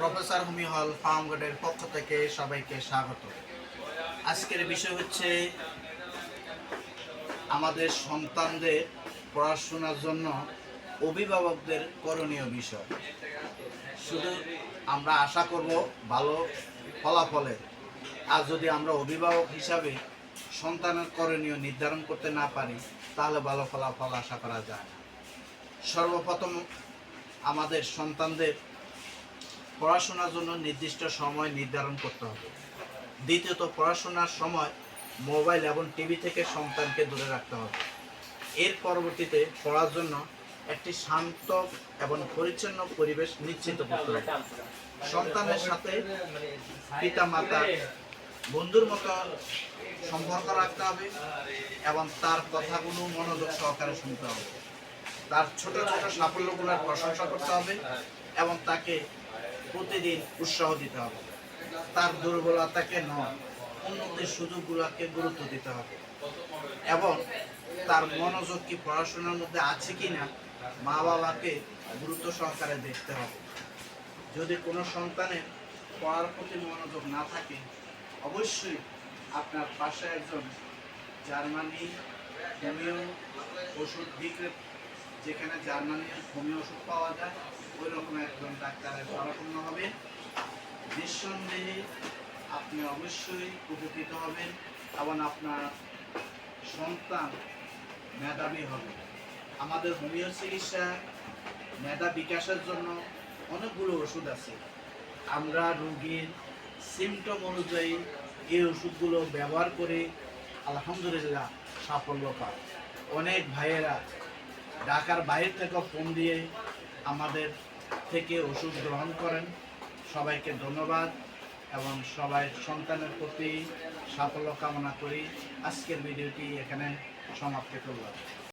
Professor হুমি হল farm গার্ডের পক্ষ থেকে সবাইকে স্বাগত। আজকের বিষয় হচ্ছে আমাদের সন্তানদের পড়াশোনার জন্য অভিভাবকদের করণীয় বিষয়। শুধু আমরা আশা করব ভালো ফলাফলের, আর যদি আমরা অভিভাবক হিসাবে সন্তানের করণীয় নির্ধারণ করতে না পারি তাহলে ভালো ফলাফল আশা করা যায় না। সর্বপ্রথম আমাদের সন্তানদের পড়াশোনার জন্য নির্দিষ্ট সময় নির্ধারণ করতে হবে। দ্বিতীয়ত, পড়াশোনার সময় মোবাইল এবং টিভি থেকে সন্তানকে দূরে রাখতে হবে। এর পরবর্তীতে পড়ার জন্য একটি শান্ত এবং পরিচ্ছন্ন পরিবেশ নিশ্চিত করতে হবে। সন্তানের সাথে পিতা মাতা বন্ধুর মতো সম্পর্ক রাখতে হবে এবং তার কথাগুলো মনোযোগ সহকারে শুনতে হবে। তার ছোট ছোট সাফল্যগুলোর প্রশংসা করতে হবে এবং তাকে প্রতিদিন উৎসাহ দিতে হবে। তার দুর্বলতাকে নয়, উন্নতির সুযোগগুলোকে গুরুত্ব দিতে হবে এবং তার মনোযোগ কি পড়াশোনার মধ্যে আছে কিনা মা বাবাকে গুরুত্ব সহকারে দেখতে হবে। যদি কোনো সন্তানের পড়ার প্রতি মনোযোগ না থাকে, অবশ্যই আপনার পাশে একজন জার্মানি হোমিও ওষুধ বিক্রেতা, যেখানে জার্মানি হোমিও ওষুধ পাওয়া যায়, ওই রকম একজন ডাক্তারের শরণাপন্ন হবেন। নিঃসন্দেহে আপনি অবশ্যই উপকৃত হবেন এবং আপনার সন্তান মেধাবী হবে। আমাদের হোমিও চিকিৎসা মেধা বিকাশের জন্য অনেকগুলো ওষুধ আছে। আমরা রোগীর সিমটম অনুযায়ী এই ওষুধগুলো ব্যবহার করে আলহামদুলিল্লাহ সাফল্য পায়। অনেক ভাইয়েরা ঢাকার বাইরে থেকে ফোন দিয়ে আমাদের থেকে ওষুধ গ্রহণ করেন। সবাইকে ধন্যবাদ এবং সবাই সন্তানের প্রতি সাফল্য কামনা করি। আজকের ভিডিওটি এখানে সমাপ্ত করলাম।